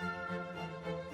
premiumbeat.com.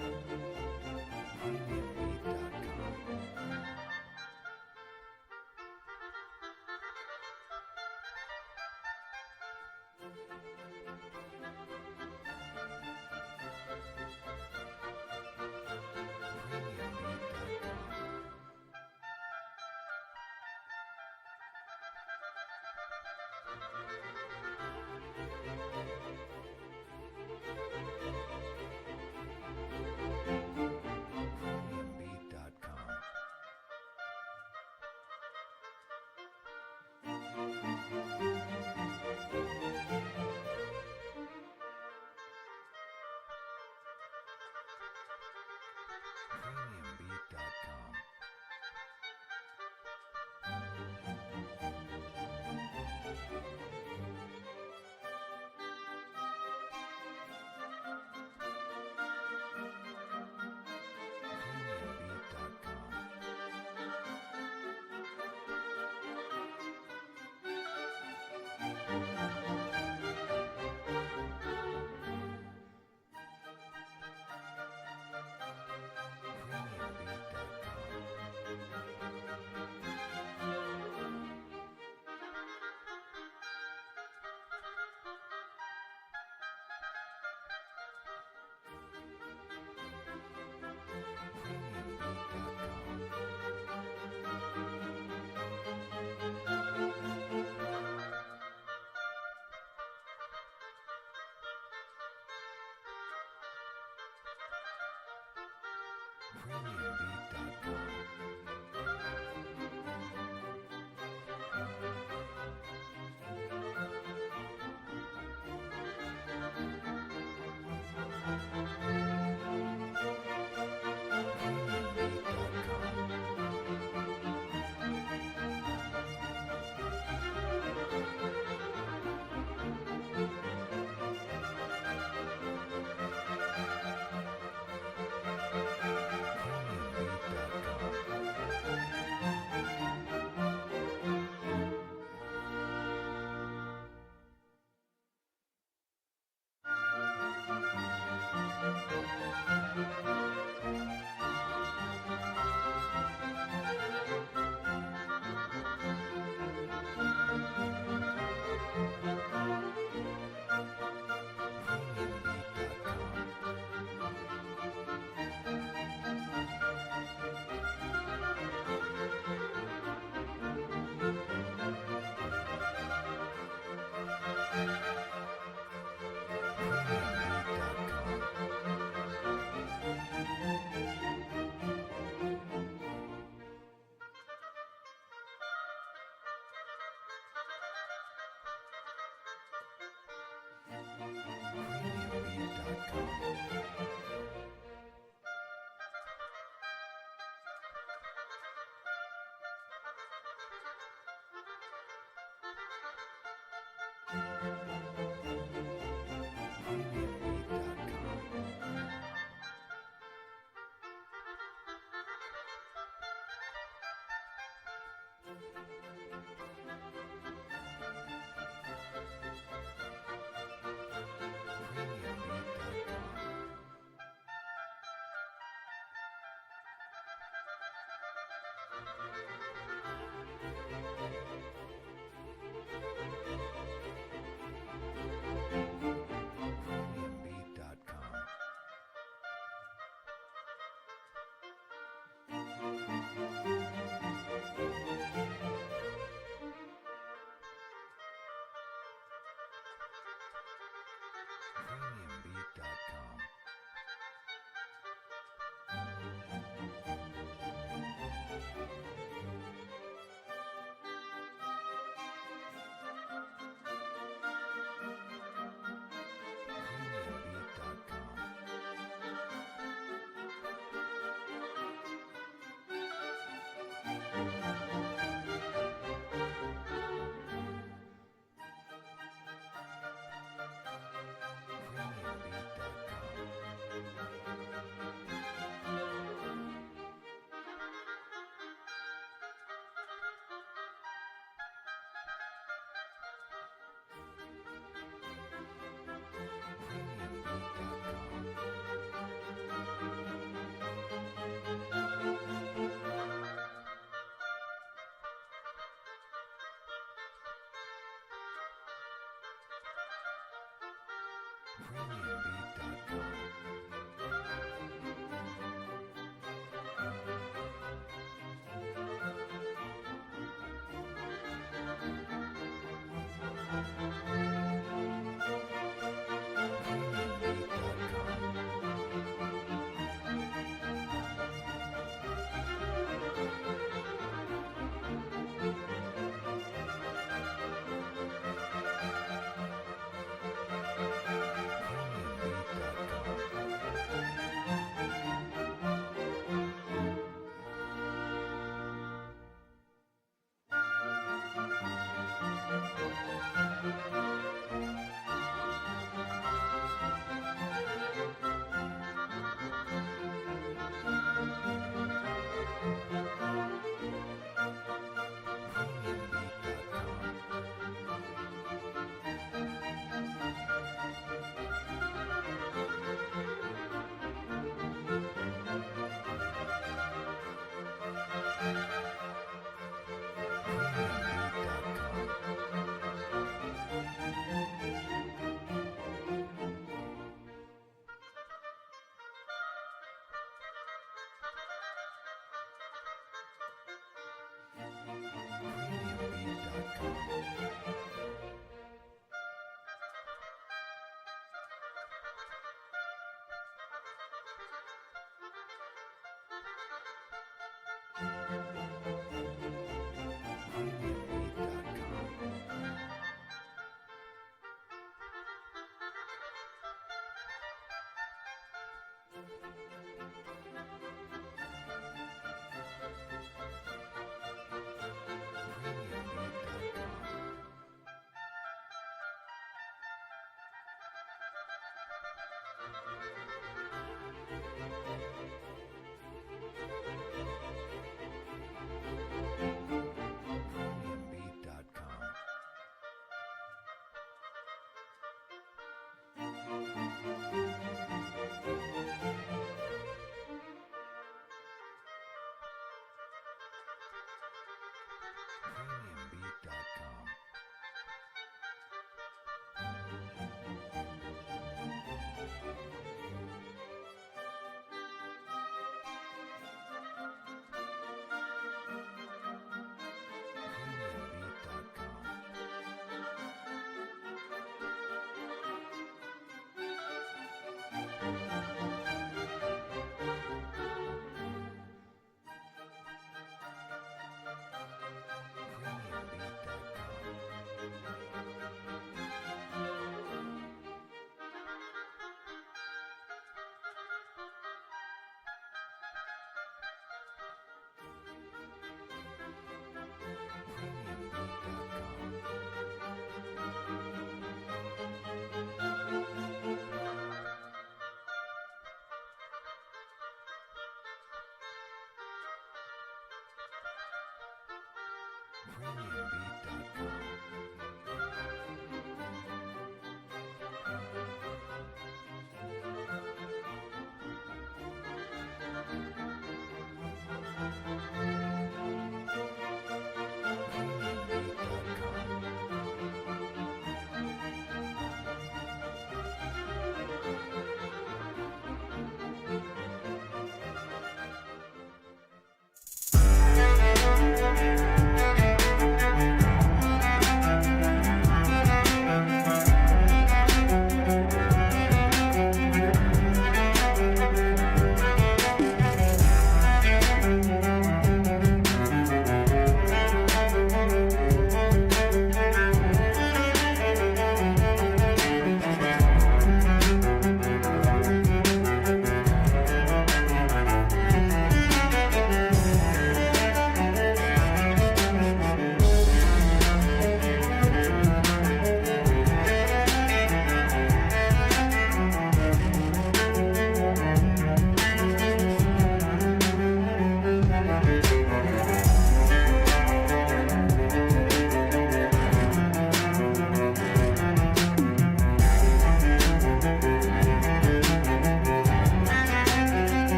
Premiumbeat.com.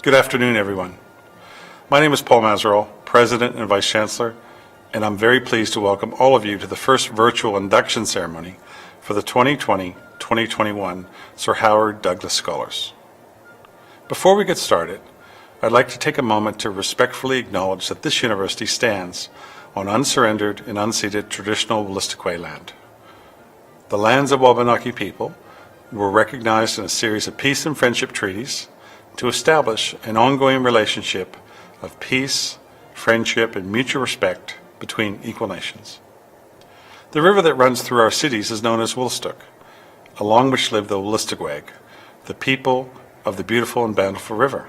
Good afternoon, everyone. My name is Paul Mazeroll, President and Vice Chancellor, and I'm very pleased to welcome all of you to the first virtual induction ceremony for the 2020-2021 Sir Howard Douglus Scholars. Before we get started, I'd like to take a moment to respectfully acknowledge that this university stands on unsurrendered and unceded traditional Wolastoqey land. The lands of Wabanaki people were recognized in a series of peace and friendship treaties to establish an ongoing relationship of peace, friendship, and mutual respect between equal nations. The river that runs through our cities is known as Wolastoq, along which live the Wolastoqey, the people of the beautiful and bountiful river.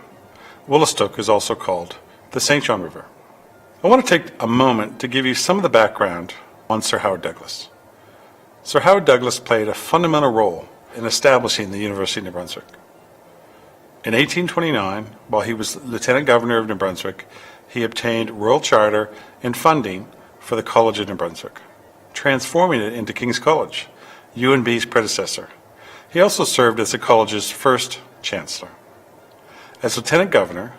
Wolastoq is also called the St. John River. I want to take a moment to give you some of the background on Sir Howard Douglus. Sir Howard Douglus played a fundamental role in establishing the University of New Brunswick. In 1829, while he was Lieutenant Governor of New Brunswick, he obtained royal charter and funding for the College of New Brunswick, transforming it into King's College, UNB's predecessor. He also served as the college's first chancellor. As Lieutenant Governor,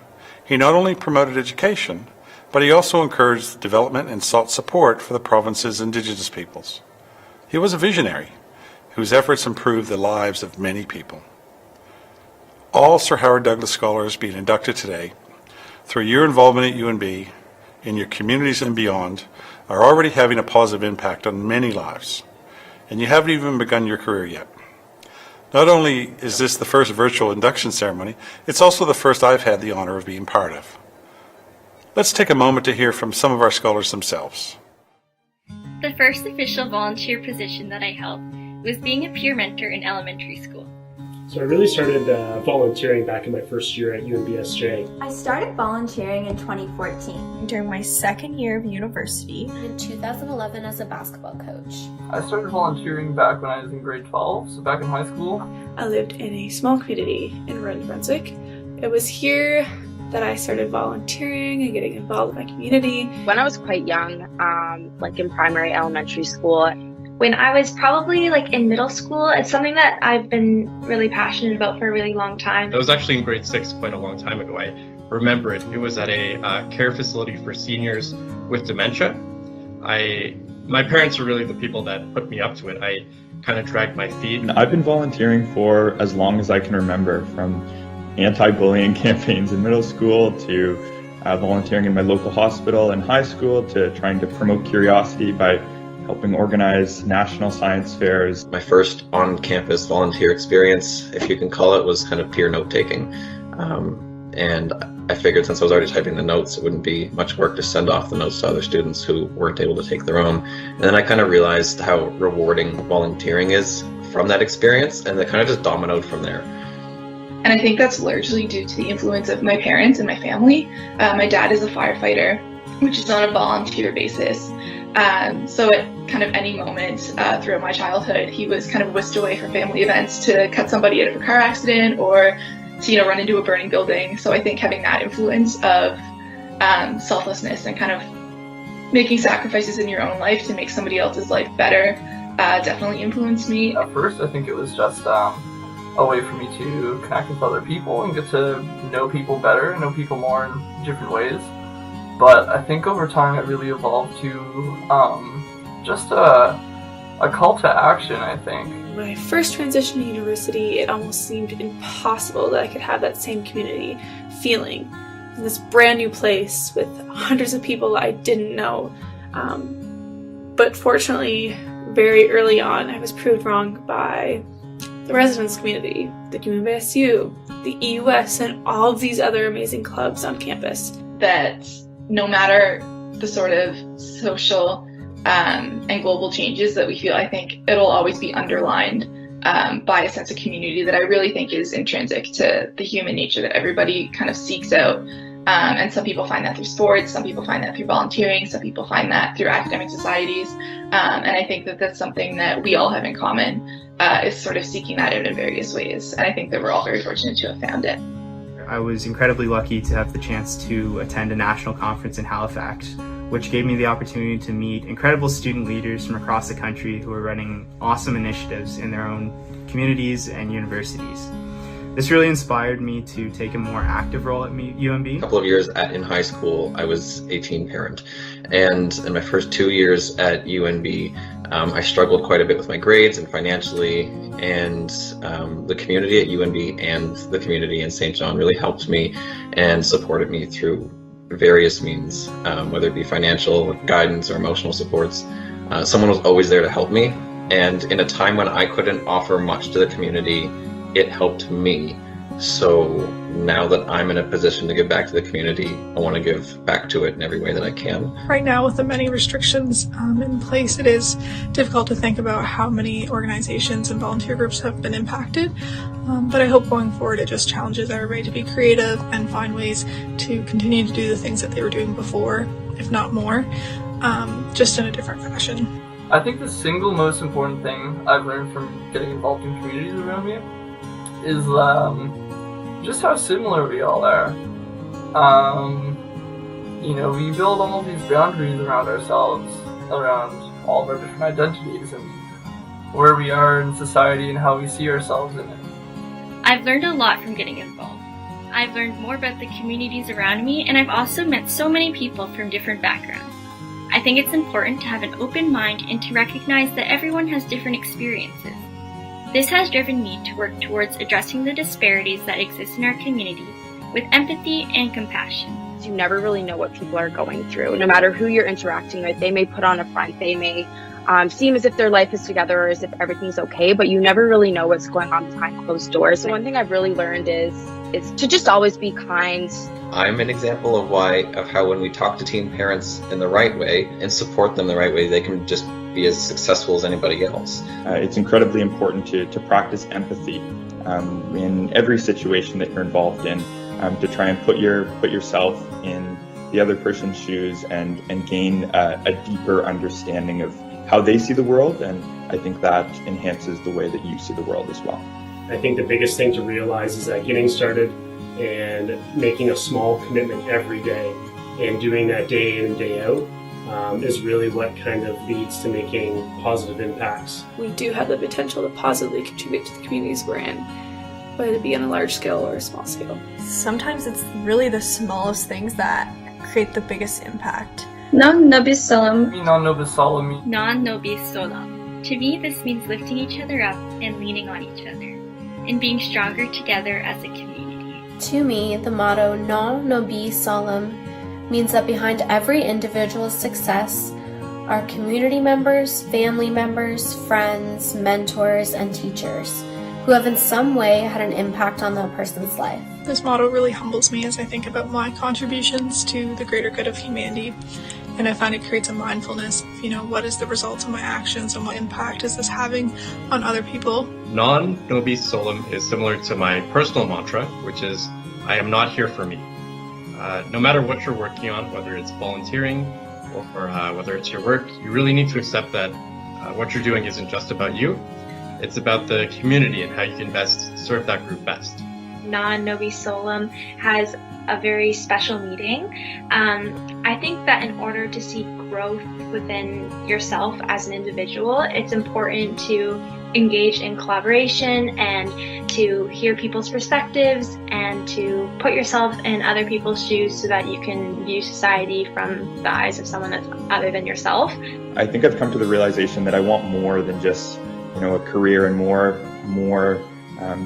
he not only promoted education, but he also encouraged development and sought support for the province's Indigenous peoples. He was a visionary whose efforts improved the lives of many people. All Sir Howard Douglus Scholars being inducted today, through your involvement at UNB, in your communities and beyond, are already having a positive impact on many lives, and you haven't even begun your career yet. Not only is this the first virtual induction ceremony, it's also the first I've had the honor of being part of. Let's take a moment to hear from some of our scholars themselves. The first official volunteer position that I held was being a peer mentor in elementary school. So I really started volunteering back in my first year at UNBSJ. I started volunteering in 2014. During my second year of university. In 2011 as a basketball coach. I started volunteering back when I was in grade 12, so back in high school. I lived in a small community in rural New Brunswick. It was here that I started volunteering and getting involved in my community. When I was quite young, like in primary, elementary school, when I was probably in middle school, it's something that I've been really passionate about for a really long time. I was actually in grade 6 quite a long time ago. I remember it. It was at a care facility for seniors with dementia. My parents are really the people that put me up to it. I kind of dragged my feet. I've been volunteering for as long as I can remember, from anti-bullying campaigns in middle school to volunteering in my local hospital in high school to trying to promote curiosity by helping organize national science fairs. My first on-campus volunteer experience, if you can call it, was kind of peer note-taking. And I figured since I was already typing the notes, it wouldn't be much work to send off the notes to other students who weren't able to take their own. And then I kind of realized how rewarding volunteering is from that experience, and it kind of just dominoed from there. And I think that's largely due to the influence of my parents and my family. My dad is a firefighter, which is on a volunteer basis. So at kind of any moment throughout my childhood, he was kind of whisked away from family events to cut somebody out of a car accident or to, run into a burning building. So I think having that influence of selflessness and kind of making sacrifices in your own life to make somebody else's life better definitely influenced me. At first, I think it was just a way for me to connect with other people and get to know people better, know people more in different ways. But I think over time it really evolved to just a call to action, I think. When I first transitioned to university, it almost seemed impossible that I could have that same community feeling in this brand new place with hundreds of people I didn't know. But fortunately, very early on, I was proved wrong by the residence community, the UNBSU, the EUS, and all of these other amazing clubs on campus. That no matter the sort of social and global changes that we feel, I think it'll always be underlined by a sense of community that I really think is intrinsic to the human nature that everybody kind of seeks out. And some people find that through sports, some people find that through volunteering, some people find that through academic societies. And I think that that's something that we all have in common, is sort of seeking that out in various ways. And I think that we're all very fortunate to have found it. I was incredibly lucky to have the chance to attend a national conference in Halifax, which gave me the opportunity to meet incredible student leaders from across the country who are running awesome initiatives in their own communities and universities. This really inspired me to take a more active role at UNB. A couple of years in high school, I was a teen parent. And in my first 2 years at UNB, I struggled quite a bit with my grades and financially, and the community at UNB and the community in St. John really helped me and supported me through various means, whether it be financial guidance or emotional supports. Someone was always there to help me, and in a time when I couldn't offer much to the community, it helped me. So now that I'm in a position to give back to the community, I want to give back to it in every way that I can. Right now, with the many restrictions in place, it is difficult to think about how many organizations and volunteer groups have been impacted. But I hope going forward it just challenges everybody to be creative and find ways to continue to do the things that they were doing before, if not more, just in a different fashion. I think the single most important thing I've learned from getting involved in communities around me is just how similar we all are. We build all these boundaries around ourselves, around all of our different identities and where we are in society and how we see ourselves in it. I've learned a lot from getting involved. I've learned more about the communities around me, and I've also met so many people from different backgrounds. I think it's important to have an open mind and to recognize that everyone has different experiences. This has driven me to work towards addressing the disparities that exist in our community with empathy and compassion. You never really know what people are going through. No matter who you're interacting with, they may put on a front, they may seem as if their life is together or as if everything's okay, but you never really know what's going on behind closed doors. So one thing I've really learned is to just always be kind. I'm an example of how when we talk to teen parents in the right way and support them the right way, they can just be as successful as anybody else. It's incredibly important to practice empathy in every situation that you're involved in, to try and put yourself in the other person's shoes and gain a deeper understanding of how they see the world, and I think that enhances the way that you see the world as well. I think the biggest thing to realize is that getting started and making a small commitment every day and doing that day in and day out is really what kind of leads to making positive impacts. We do have the potential to positively contribute to the communities we're in, whether it be on a large scale or a small scale. Sometimes it's really the smallest things that create the biggest impact. Non nobis solum. Non nobis solum. Non nobis solum. To me, this means lifting each other up and leaning on each other, and being stronger together as a community. To me, the motto Non nobis solum means that behind every individual's success are community members, family members, friends, mentors, and teachers who have in some way had an impact on that person's life. This motto really humbles me as I think about my contributions to the greater good of humanity, and I find it creates a mindfulness of, what is the result of my actions and what impact is this having on other people. Non nobis solum is similar to my personal mantra, which is, I am not here for me. No matter what you're working on, whether it's volunteering or whether it's your work, you really need to accept that what you're doing isn't just about you. It's about the community and how you can best serve that group best. Non nobis solum has a very special meaning. I think that in order to see growth within yourself as an individual, it's important to engage in collaboration and to hear people's perspectives and to put yourself in other people's shoes so that you can view society from the eyes of someone that's other than yourself. I think I've come to the realization that I want more than just a career and more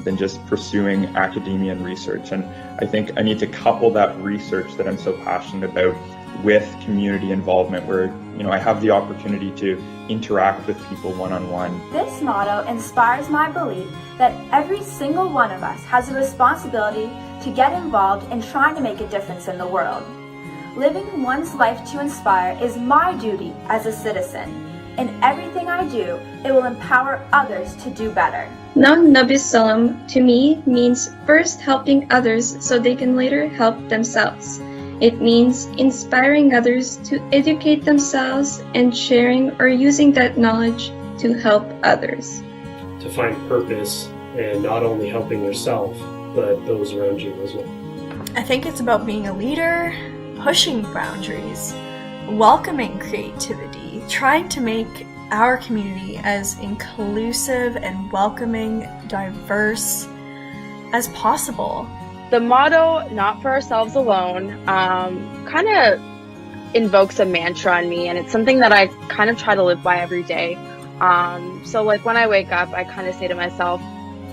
than just pursuing academia and research. And I think I need to couple that research that I'm so passionate about with community involvement where, I have the opportunity to interact with people one-on-one. This motto inspires my belief that every single one of us has a responsibility to get involved in trying to make a difference in the world. Living one's life to inspire is my duty as a citizen. In everything I do, it will empower others to do better. Non nobis solum to me means first helping others so they can later help themselves. It means inspiring others to educate themselves and sharing or using that knowledge to help others. To find purpose and not only helping yourself, but those around you as well. I think it's about being a leader, pushing boundaries, welcoming creativity, trying to make our community as inclusive and welcoming, diverse, as possible. The motto, not for ourselves alone, kind of invokes a mantra in me, and it's something that I kind of try to live by every day. So like when I wake up, I kind of say to myself,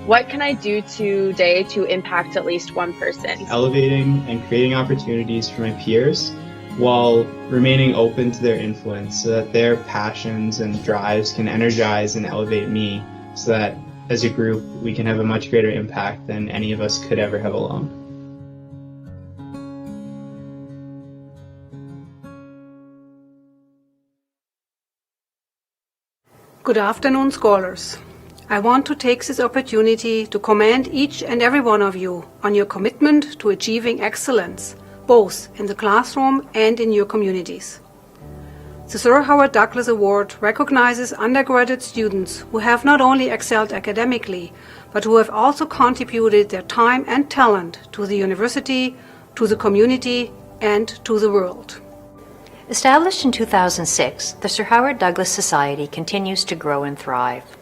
what can I do today to impact at least one person? Elevating and creating opportunities for my peers while remaining open to their influence so that their passions and drives can energize and elevate me so that as a group we can have a much greater impact than any of us could ever have alone. Good afternoon, scholars. I want to take this opportunity to commend each and every one of you on your commitment to achieving excellence, both in the classroom and in your communities. The Sir Howard Douglus Award recognizes undergraduate students who have not only excelled academically, but who have also contributed their time and talent to the university, to the community, and to the world. Established in 2006, the Sir Howard Douglus Society continues to grow and thrive.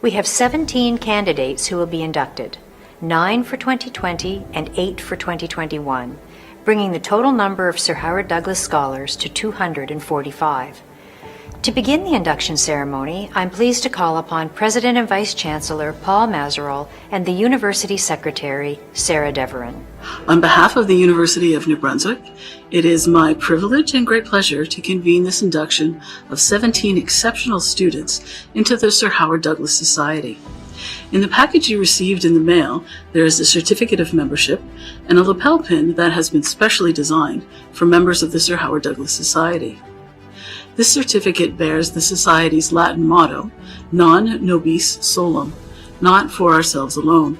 We have 17 candidates who will be inducted, 9 for 2020 and 8 for 2021, bringing the total number of Sir Howard Douglus Scholars to 245. To begin the induction ceremony, I'm pleased to call upon President and Vice Chancellor Paul Mazerolle and the University Secretary Sarah Deverin. On behalf of the University of New Brunswick, it is my privilege and great pleasure to convene this induction of 17 exceptional students into the Sir Howard Douglus Society. In the package you received in the mail, there is a certificate of membership and a lapel pin that has been specially designed for members of the Sir Howard Douglus Society. This certificate bears the Society's Latin motto, non nobis solum, not for ourselves alone.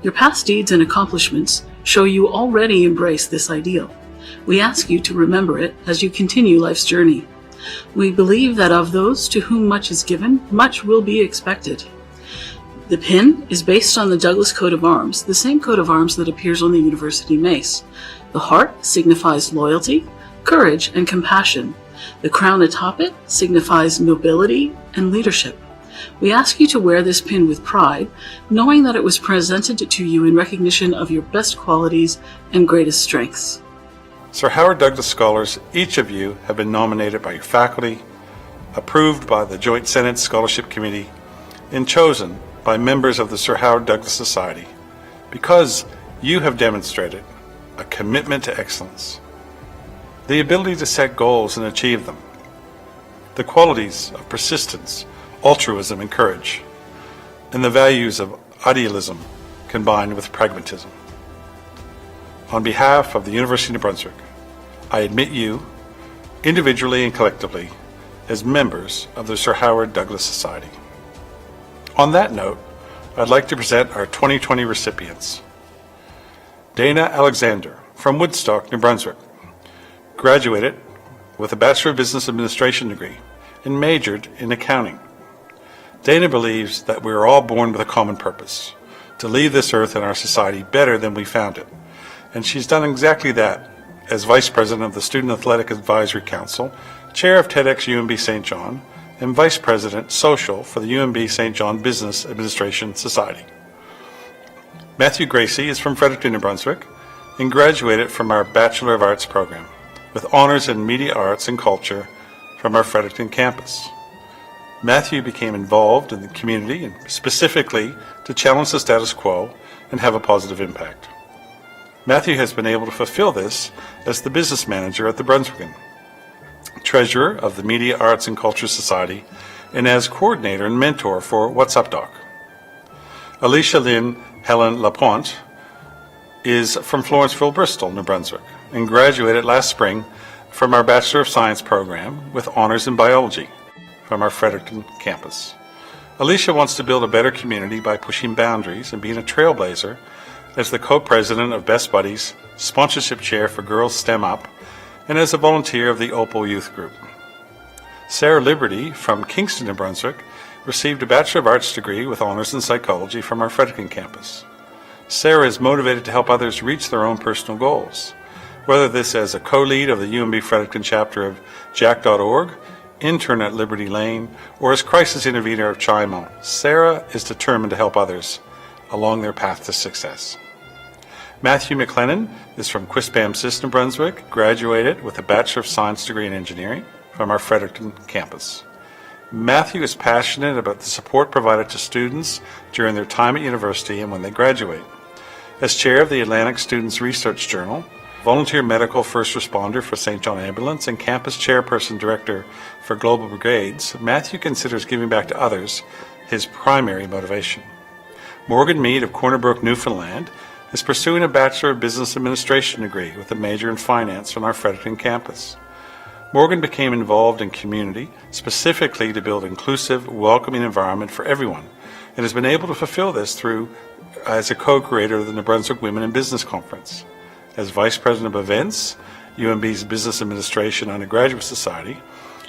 Your past deeds and accomplishments show you already embrace this ideal. We ask you to remember it as you continue life's journey. We believe that of those to whom much is given, much will be expected. The pin is based on the Douglas coat of arms, the same coat of arms that appears on the university mace. The heart signifies loyalty, courage, and compassion. The crown atop it signifies nobility and leadership. We ask you to wear this pin with pride, knowing that it was presented to you in recognition of your best qualities and greatest strengths. Sir Howard Douglus Scholars, each of you have been nominated by your faculty, approved by the Joint Senate Scholarship Committee, and chosen by members of the Sir Howard Douglus Society because you have demonstrated a commitment to excellence, the ability to set goals and achieve them, the qualities of persistence, altruism, and courage, and the values of idealism combined with pragmatism. On behalf of the University of New Brunswick, I admit you, individually and collectively, as members of the Sir Howard Douglus Society. On that note, I'd like to present our 2020 recipients. Dana Alexander from Woodstock, New Brunswick, graduated with a Bachelor of Business Administration degree and majored in accounting. Dana believes that we are all born with a common purpose, to leave this earth and our society better than we found it. And she's done exactly that as Vice President of the Student Athletic Advisory Council, Chair of TEDx UNB St. John, and Vice President Social for the UNB St. John Business Administration Society. Matthew Gracie is from Fredericton, New Brunswick, and graduated from our Bachelor of Arts program with honors in Media Arts and Culture from our Fredericton campus. Matthew became involved in the community and specifically to challenge the status quo and have a positive impact. Matthew has been able to fulfill this as the business manager at the Brunswickan, treasurer of the Media Arts and Culture Society, and as coordinator and mentor for What's Up Doc. Alicia Lynn Helen Lapointe is from Florenceville, Bristol, New Brunswick, and graduated last spring from our Bachelor of Science program with honors in biology from our Fredericton campus. Alicia wants to build a better community by pushing boundaries and being a trailblazer as the co-president of Best Buddies, sponsorship chair for Girls STEM Up, and as a volunteer of the Opal Youth Group. Sarah Liberty from Kingston, New Brunswick, received a Bachelor of Arts degree with honors in psychology from our Fredericton campus. Sarah is motivated to help others reach their own personal goals, whether this as a co-lead of the UNB Fredericton chapter of Jack.org, intern at Liberty Lane, or as crisis intervener of Chimo. Sarah is determined to help others along their path to success. Matthew Mclennan is from Quispam, New Brunswick, graduated with a Bachelor of Science degree in Engineering from our Fredericton campus. Matthew is passionate about the support provided to students during their time at university and when they graduate. As chair of the Atlantic Students Research Journal, volunteer medical first responder for St. John Ambulance, and campus chairperson director for Global Brigades, Matthew considers giving back to others his primary motivation. Morgan Mead of Corner Brook, Newfoundland, is pursuing a Bachelor of Business Administration degree with a major in finance from our Fredericton campus. Morgan became involved in community, specifically to build an inclusive, welcoming environment for everyone, and has been able to fulfill this as a co-creator of the New Brunswick Women in Business Conference, as Vice President of Events, UNB's Business Administration Undergraduate Society,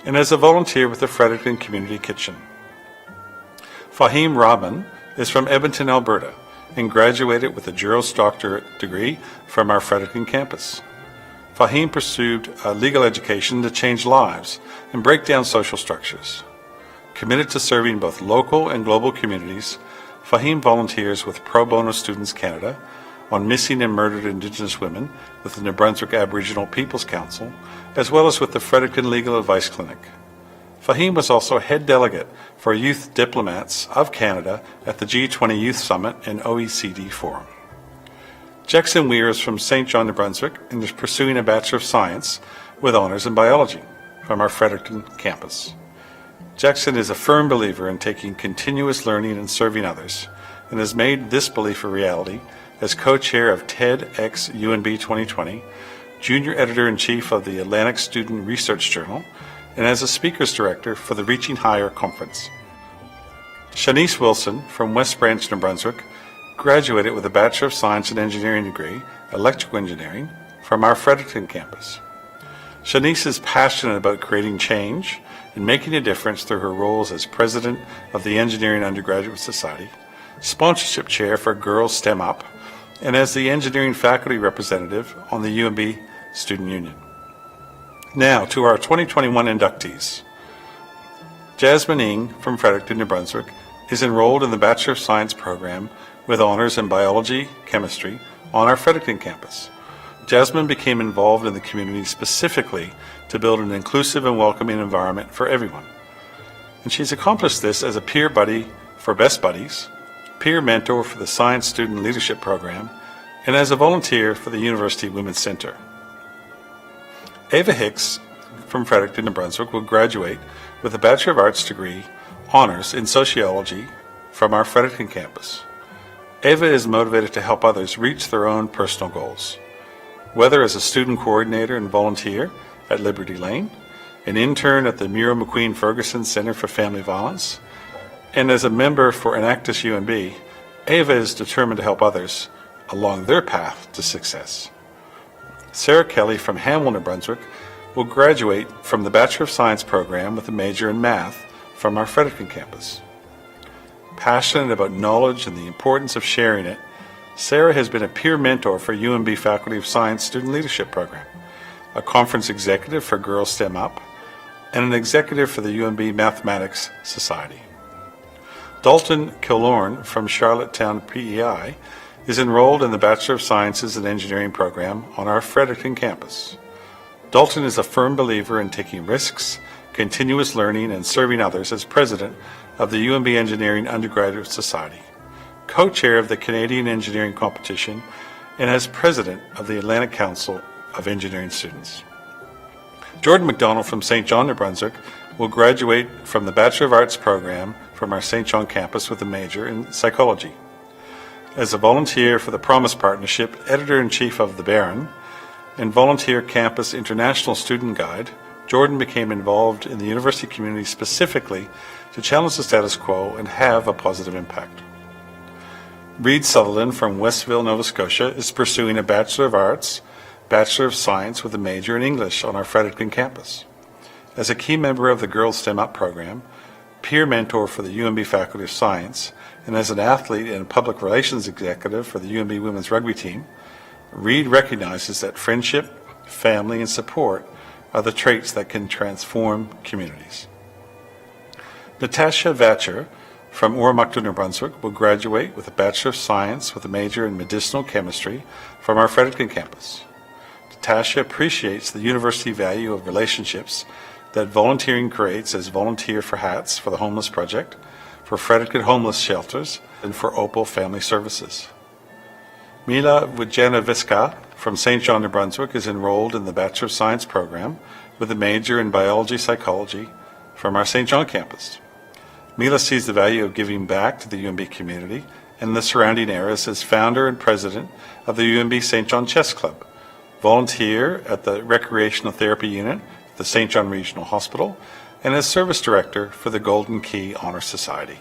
and as a volunteer with the Fredericton Community Kitchen. Fahim Rahman is from Edmonton, Alberta, and graduated with a Juris Doctorate degree from our Fredericton campus. Fahim pursued a legal education to change lives and break down social structures. Committed to serving both local and global communities, Fahim volunteers with Pro Bono Students Canada on missing and murdered Indigenous women with the New Brunswick Aboriginal Peoples Council, as well as with the Fredericton Legal Advice Clinic. Fahim was also head delegate for Youth Diplomats of Canada at the G20 Youth Summit and OECD Forum. Jackson Weir is from St. John, New Brunswick, and is pursuing a Bachelor of Science with honors in biology from our Fredericton campus. Jackson is a firm believer in taking continuous learning and serving others, and has made this belief a reality as co-chair of TEDx UNB 2020, junior editor-in-chief of the Atlantic Student Research Journal, and as a speakers director for the Reaching Higher Conference. Shanice Wilson from West Branch, New Brunswick, graduated with a Bachelor of Science and Engineering degree, Electrical Engineering, from our Fredericton campus. Shanice is passionate about creating change and making a difference through her roles as president of the Engineering Undergraduate Society, sponsorship chair for Girls STEM Up, and as the engineering faculty representative on the UNB Student Union. Now to our 2021 inductees. Jasmine Ng from Fredericton, New Brunswick, is enrolled in the Bachelor of Science program with honors in biology, chemistry on our Fredericton campus. Jasmine became involved in the community specifically to build an inclusive and welcoming environment for everyone. And she's accomplished this as a peer buddy for Best Buddies, peer mentor for the Science Student Leadership Program, and as a volunteer for the University Women's Center. Ava Hicks from Fredericton, New Brunswick will graduate with a Bachelor of Arts degree, honors in sociology from our Fredericton campus. Ava is motivated to help others reach their own personal goals, whether as a student coordinator and volunteer at Liberty Lane, an intern at the Muriel McQueen Ferguson Center for Family Violence, and as a member for Enactus UNB. Ava is determined to help others along their path to success. Sarah Kelly from Hamel, New Brunswick, will graduate from the Bachelor of Science program with a major in math from our Fredericton campus. Passionate about knowledge and the importance of sharing it, Sarah has been a peer mentor for UNB Faculty of Science Student Leadership Program, a conference executive for Girls STEM Up, and an executive for the UNB Mathematics Society. Dalton Killorn from Charlottetown PEI is enrolled in the Bachelor of Sciences and Engineering program on our Fredericton campus. Dalton is a firm believer in taking risks, continuous learning, and serving others as president of the UNB Engineering Undergraduate Society, co-chair of the Canadian Engineering Competition, and as president of the Atlantic Council of Engineering Students. Jordan McDonald from St. John, New Brunswick, will graduate from the Bachelor of Arts program from our St. John campus with a major in psychology. As a volunteer for the Promise Partnership, editor-in-chief of The Baron, and volunteer campus international student guide, Jordan became involved in the university community specifically to challenge the status quo and have a positive impact. Reed Sutherland from Westville, Nova Scotia, is pursuing a Bachelor of Arts, Bachelor of Science with a major in English on our Fredericton campus. As a key member of the Girls STEM Up program, peer mentor for the UNB Faculty of Science, and as an athlete and public relations executive for the UNB women's rugby team, Reed recognizes that friendship, family, and support are the traits that can transform communities. Natasha Vatcher from Mclennan, New Brunswick will graduate with a Bachelor of Science with a major in Medicinal Chemistry from our Fredericton campus. Tasha appreciates the university value of relationships that volunteering creates as Volunteer for Hats for the Homeless Project, for Fredericton Homeless Shelters, and for Opal Family Services. Mila Vujanoviska from St. John, New Brunswick is enrolled in the Bachelor of Science program with a major in Biology Psychology from our St. John campus. Mila sees the value of giving back to the UNB community and the surrounding areas as founder and president of the UNB St. John Chess Club, volunteer at the Recreational Therapy Unit at the St. John Regional Hospital, and as service director for the Golden Key Honor Society.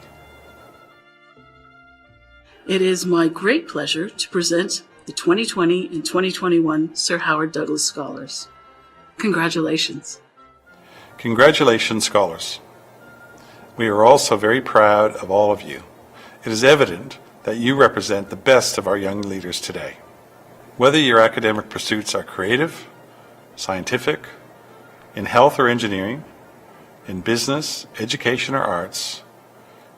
It is my great pleasure to present the 2020 and 2021 Sir Howard Douglus Scholars. Congratulations. Congratulations, scholars. We are also very proud of all of you. It is evident that you represent the best of our young leaders today. Whether your academic pursuits are creative, scientific, in health or engineering, in business, education, or arts,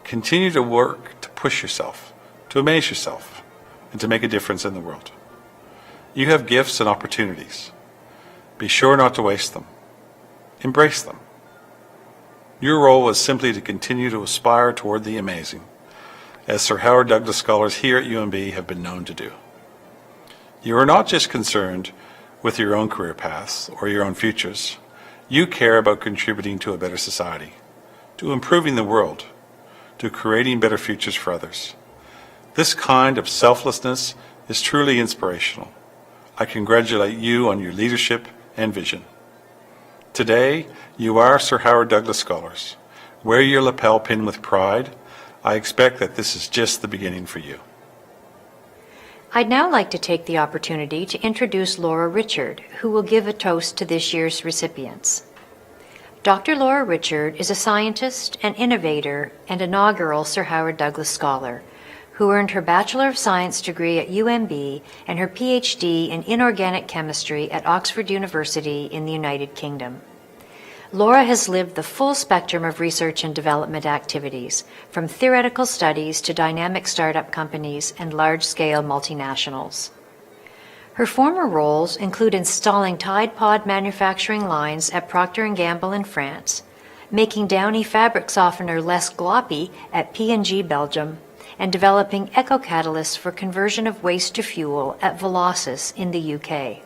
continue to work to push yourself, to amaze yourself, and to make a difference in the world. You have gifts and opportunities. Be sure not to waste them. Embrace them. Your role is simply to continue to aspire toward the amazing, as Sir Howard Douglus Scholars here at UNB have been known to do. You are not just concerned with your own career paths or your own futures. You care about contributing to a better society, to improving the world, to creating better futures for others. This kind of selflessness is truly inspirational. I congratulate you on your leadership and vision. Today, you are Sir Howard Douglus Scholars. Wear your lapel pin with pride. I expect that this is just the beginning for you. I'd now like to take the opportunity to introduce Laura Richard, who will give a toast to this year's recipients. Dr. Laura Richard is a scientist, an innovator, and inaugural Sir Howard Douglus Scholar, who earned her Bachelor of Science degree at UNB and her PhD in Inorganic Chemistry at Oxford University in the United Kingdom. Laura has lived the full spectrum of research and development activities, from theoretical studies to dynamic startup companies and large-scale multinationals. Her former roles include installing Tide Pod manufacturing lines at Procter & Gamble in France, making Downy fabric softener less gloppy at P&G Belgium, and developing eco-catalysts for conversion of waste to fuel at Velocis in the UK.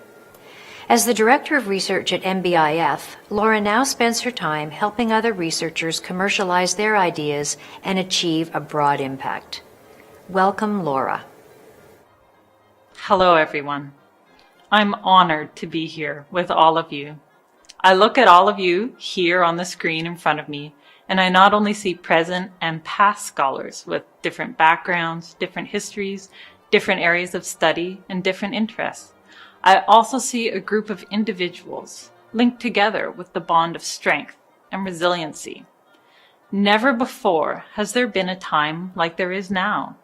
As the Director of Research at MBIF, Laura now spends her time helping other researchers commercialize their ideas and achieve a broad impact. Welcome, Laura. Hello, everyone. I'm honored to be here with all of you. I look at all of you here on the screen in front of me, and I not only see present and past scholars with different backgrounds, different histories, different areas of study, and different interests. I also see a group of individuals linked together with the bond of strength and resiliency. Never before has there been a time like there is now.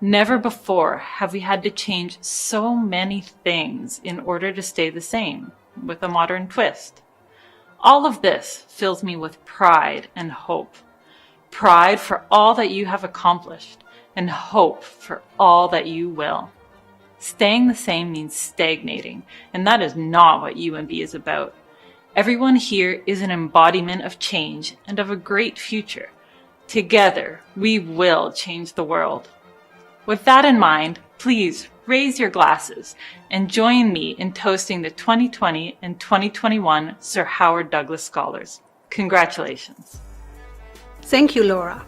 Never before have we had to change so many things in order to stay the same, with a modern twist. All of this fills me with pride and hope. Pride for all that you have accomplished, and hope for all that you will. Staying the same means stagnating, and that is not what UNB is about. Everyone here is an embodiment of change and of a great future. Together, we will change the world. With that in mind, please raise your glasses and join me in toasting the 2020 and 2021 Sir Howard Douglus Scholars. Congratulations. Thank you, Laura.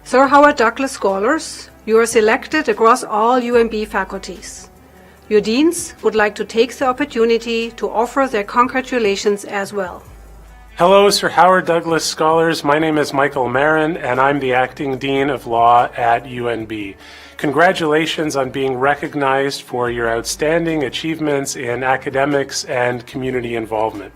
Sir Howard Douglus Scholars, you are selected across all UNB faculties. Your deans would like to take the opportunity to offer their congratulations as well. Hello, Sir Howard Douglus Scholars. My name is Mclennan, and I'm the Acting Dean of Law at UNB. Congratulations on being recognized for your outstanding achievements in academics and community involvement.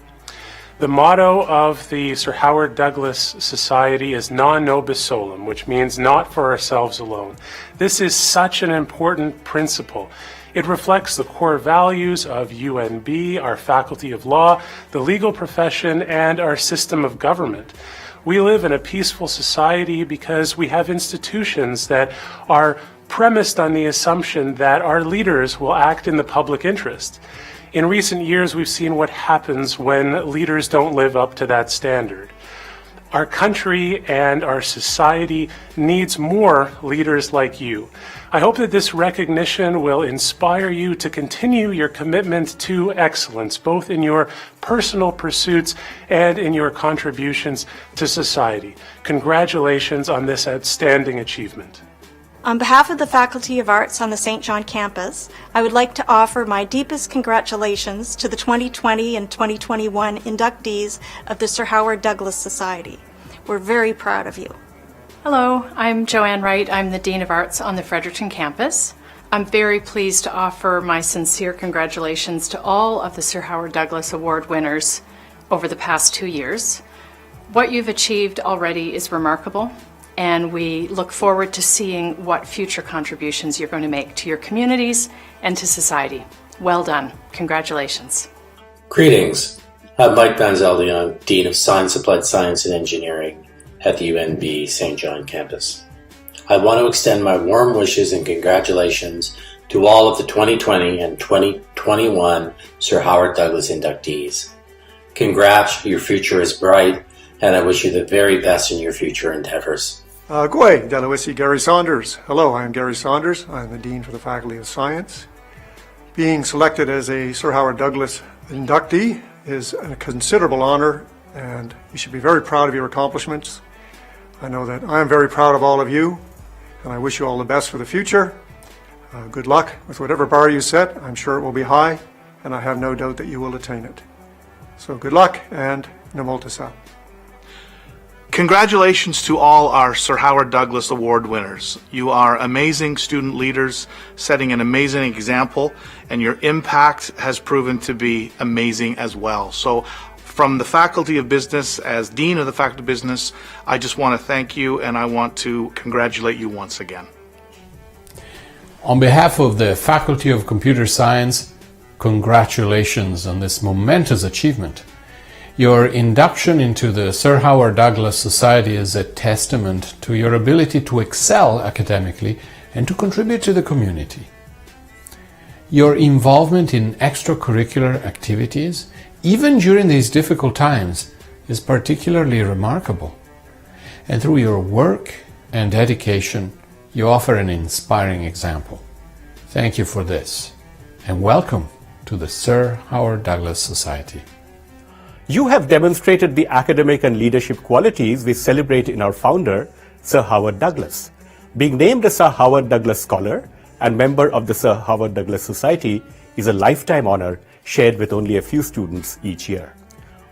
The motto of the Sir Howard Douglus Society is Non Nobis Solum, which means not for ourselves alone. This is such an important principle. It reflects the core values of UNB, our Faculty of Law, the legal profession, and our system of government. We live in a peaceful society because we have institutions that are premised on the assumption that our leaders will act in the public interest. In recent years, we've seen what happens when leaders don't live up to that standard. Our country and our society needs more leaders like you. I hope that this recognition will inspire you to continue your commitment to excellence, both in your personal pursuits and in your contributions to society. Congratulations on this outstanding achievement. On behalf of the Faculty of Arts on the St. John campus, I would like to offer my deepest congratulations to the 2020 and 2021 inductees of the Sir Howard Douglus Society. We're very proud of you. Hello, I'm Joanne Wright. I'm the Dean of Arts on the Fredericton campus. I'm very pleased to offer my sincere congratulations to all of the Sir Howard Douglus Award winners over the past 2 years. What you've achieved already is remarkable, and we look forward to seeing what future contributions you're going to make to your communities and to society. Well done. Congratulations. Greetings. I'm Mike Banzaldeon, Dean of Science, Applied Science and Engineering at the UNB St. John campus. I want to extend my warm wishes and congratulations to all of the 2020 and 2021 Sir Howard Douglus inductees. Congrats, your future is bright, and I wish you the very best in your future endeavors. G'day, Delawisi, Gary Saunders. Hello, I'm Gary Saunders. I'm the Dean for the Faculty of Science. Being selected as a Sir Howard Douglus inductee is a considerable honor, and you should be very proud of your accomplishments. I know that I am very proud of all of you, and I wish you all the best for the future. Good luck with whatever bar you set. I'm sure it will be high, and I have no doubt that you will attain it. So good luck, and Namolta Sa. Congratulations to all our Sir Howard Douglus Award winners. You are amazing student leaders, setting an amazing example, and your impact has proven to be amazing as well. So from the Faculty of Business, as Dean of the Faculty of Business, I just want to thank you, and I want to congratulate you once again. On behalf of the Faculty of Computer Science, congratulations on this momentous achievement. Your induction into the Sir Howard Douglus Society is a testament to your ability to excel academically and to contribute to the community. Your involvement in extracurricular activities, even during these difficult times, is particularly remarkable. And through your work and dedication, you offer an inspiring example. Thank you for this, and welcome to the Sir Howard Douglus Society. You have demonstrated the academic and leadership qualities we celebrate in our founder, Sir Howard Douglus. Being named a Sir Howard Douglus Scholar and member of the Sir Howard Douglus Society is a lifetime honor shared with only a few students each year.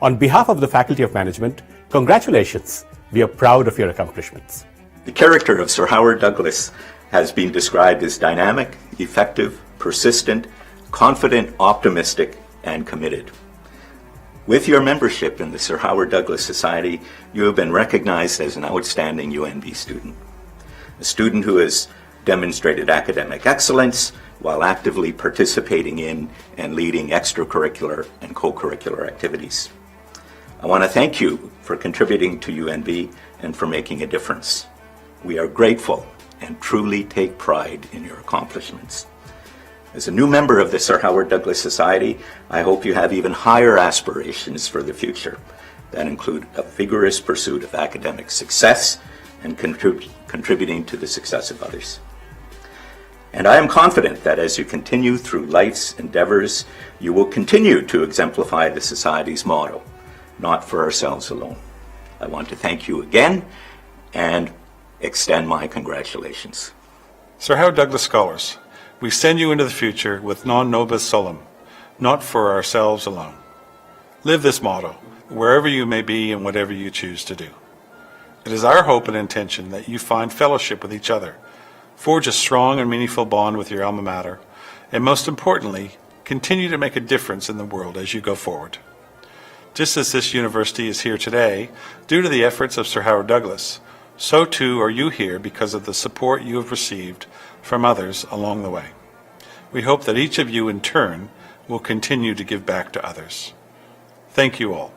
On behalf of the Faculty of Management, congratulations. We are proud of your accomplishments. The character of Sir Howard Douglus has been described as dynamic, effective, persistent, confident, optimistic, and committed. With your membership in the Sir Howard Douglus Society, you have been recognized as an outstanding UNB student. A student who has demonstrated academic excellence while actively participating in and leading extracurricular and co-curricular activities. I want to thank you for contributing to UNB and for making a difference. We are grateful and truly take pride in your accomplishments. As a new member of the Sir Howard Douglus Society, I hope you have even higher aspirations for the future that include a vigorous pursuit of academic success and contributing to the success of others. And I am confident that as you continue through life's endeavors, you will continue to exemplify the Society's motto, not for ourselves alone. I want to thank you again and extend my congratulations. Sir Howard Douglus Scholars, we send you into the future with non nobis solum, not for ourselves alone. Live this motto, wherever you may be and whatever you choose to do. It is our hope and intention that you find fellowship with each other, forge a strong and meaningful bond with your alma mater, and most importantly, continue to make a difference in the world as you go forward. Just as this university is here today, due to the efforts of Sir Howard Douglus, so too are you here because of the support you have received from others along the way. We hope that each of you in turn will continue to give back to others. Thank you all.